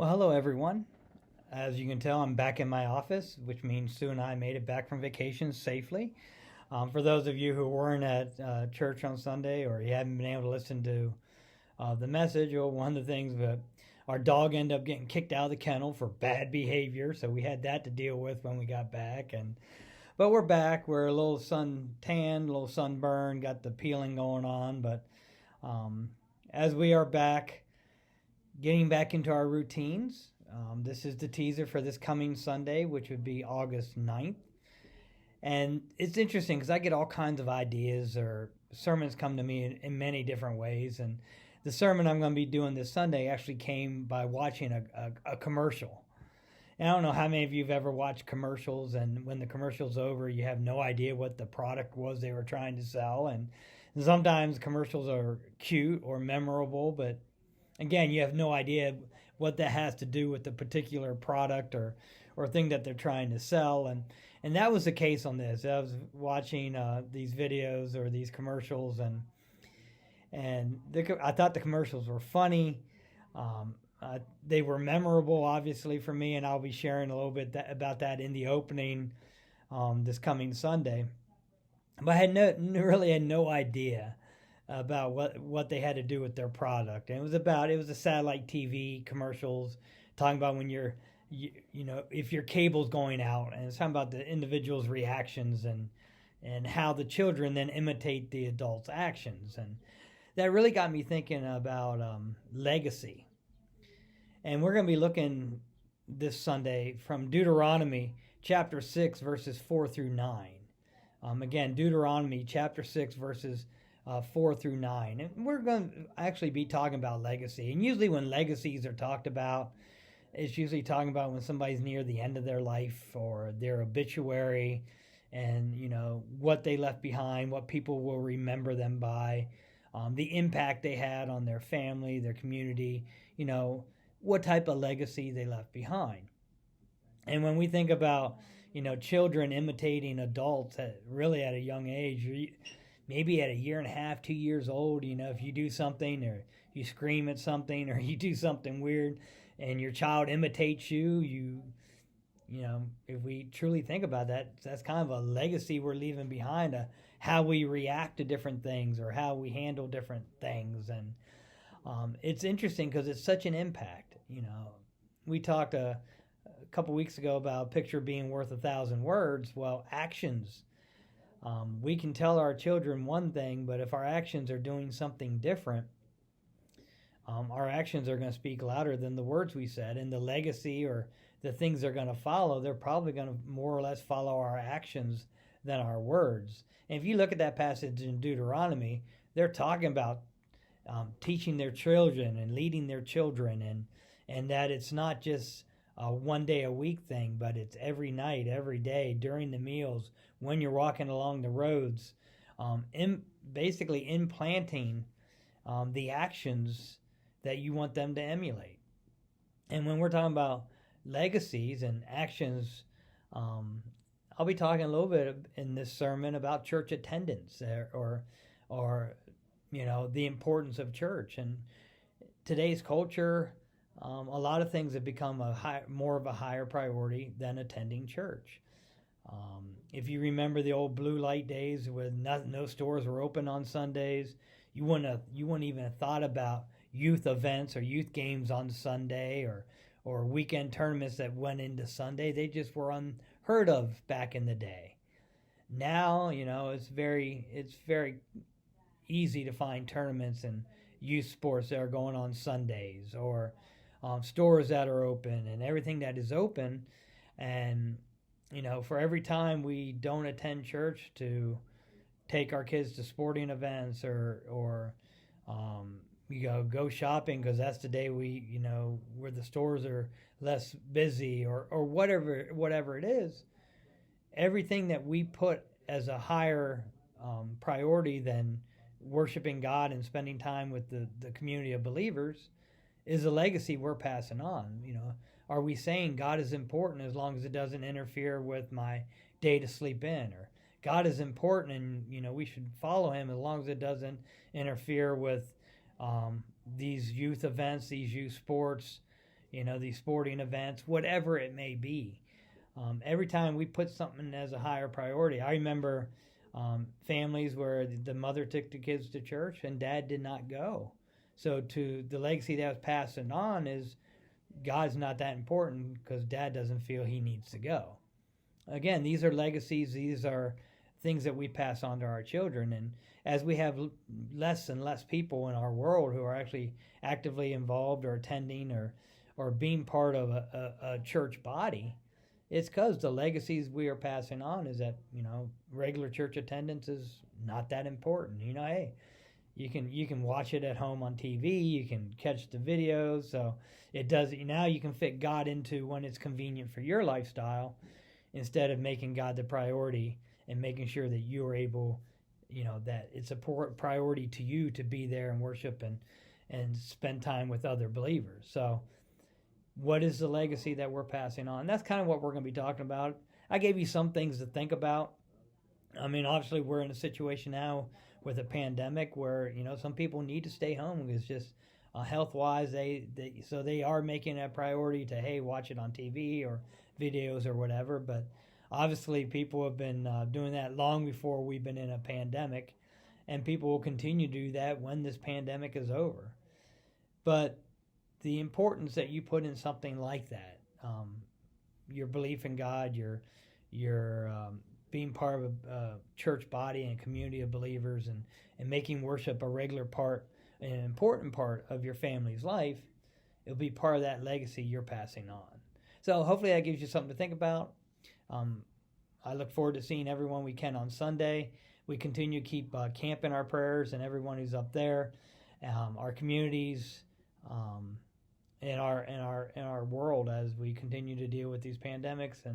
Well, hello everyone. As you can tell, I'm back in my office, which means Sue and I made it back from vacation safely. For those of you who weren't at church on Sunday or you haven't been able to listen to the message, or one of the things that our dog ended up getting kicked out of the kennel for bad behavior, so we had that to deal with when we got back. But we're back. We're a little sun tanned, a little sunburned, got the peeling going on. But um, as we are back, getting back into our routines. This is the teaser for this coming Sunday, which would be August 9th. And it's interesting because I get all kinds of ideas or sermons come to me in many different ways. And the sermon I'm going to be doing this Sunday actually came by watching a commercial. And I don't know how many of you have ever watched commercials, and when the commercial's over, you have no idea what the product was they were trying to sell. And sometimes commercials are cute or memorable, but again, you have no idea what that has to do with the particular product or thing that they're trying to sell. And that was the case on this. I was watching these videos or these commercials, and I thought the commercials were funny. They were memorable, obviously, for me, and I'll be sharing a little bit about that in the opening this coming Sunday. But I really had no idea about what they had to do with their product. And it was a satellite TV commercials talking about when if your cable's going out, and it's talking about the individual's reactions and how the children then imitate the adults' actions. And that really got me thinking about legacy. And we're going to be looking this Sunday from Deuteronomy chapter 6, verses 4 through 9. Again, Deuteronomy chapter 6, verses 4 through 9. And we're going to actually be talking about legacy. And usually when legacies are talked about, it's usually talking about when somebody's near the end of their life or their obituary, and, what they left behind, what people will remember them by, the impact they had on their family, their community, what type of legacy they left behind. And when we think about, children imitating adults really at a young age, maybe at a year and a half, 2 years old, if you do something or you scream at something or you do something weird and your child imitates you, if we truly think about that, that's kind of a legacy we're leaving behind, how we react to different things or how we handle different things. And it's interesting because it's such an impact. We talked a couple weeks ago about a picture being worth 1,000 words. Well, actions. We can tell our children one thing, but if our actions are doing something different, our actions are going to speak louder than the words we said. And the legacy or the things they're going to follow, they're probably going to more or less follow our actions than our words. And if you look at that passage in Deuteronomy, they're talking about teaching their children and leading their children, and that it's not just a 1 day a week thing, but it's every night, every day, during the meals, when you're walking along the roads, basically implanting the actions that you want them to emulate. And when we're talking about legacies and actions, I'll be talking a little bit in this sermon about church attendance or the importance of church. And today's culture, a lot of things have become more of a higher priority than attending church. If you remember the old blue light days when no stores were open on Sundays, you wouldn't even have thought about youth events or youth games on Sunday or weekend tournaments that went into Sunday. They just were unheard of back in the day. Now, it's very easy to find tournaments and youth sports that are going on Sundays, or stores that are open and everything that is open. And for every time we don't attend church to take our kids to sporting events or we go shopping because that's the day where the stores are less busy or whatever it is, everything that we put as a higher priority than worshiping God and spending time with the community of believers is a legacy we're passing on. Are we saying God is important as long as it doesn't interfere with my day to sleep in? Or God is important and, we should follow him as long as it doesn't interfere with these youth events, these youth sports, these sporting events, whatever it may be. Every time we put something as a higher priority, I remember families where the mother took the kids to church and dad did not go. So to the legacy that was passing on is God's not that important because dad doesn't feel he needs to go. Again, these are legacies. These are things that we pass on to our children. And as we have less and less people in our world who are actually actively involved or attending or being part of a church body, it's because the legacies we are passing on is that, regular church attendance is not that important. Hey, you can watch it at home on TV, you can catch the videos. So it does, now you can fit God into when it's convenient for your lifestyle instead of making God the priority and making sure that you are able, that it's a priority to you to be there and worship and spend time with other believers. So what is the legacy that we're passing on? That's kind of what we're going to be talking about. I gave you some things to think about. I mean, obviously, we're in a situation now with a pandemic where, some people need to stay home. It's just health-wise, so they are making a priority to, hey, watch it on TV or videos or whatever. But obviously, people have been doing that long before we've been in a pandemic, and people will continue to do that when this pandemic is over. But the importance that you put in something like that, your belief in God, your being part of a church body and a community of believers, and making worship a regular part, an important part of your family's life, it'll be part of that legacy you're passing on. So hopefully that gives you something to think about. I look forward to seeing everyone we can on Sunday. We continue to keep camp in our prayers and everyone who's up there, our communities, in our world as we continue to deal with these pandemics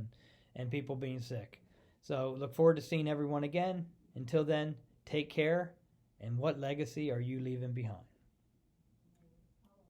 and people being sick. So look forward to seeing everyone again. Until then, take care. And what legacy are you leaving behind?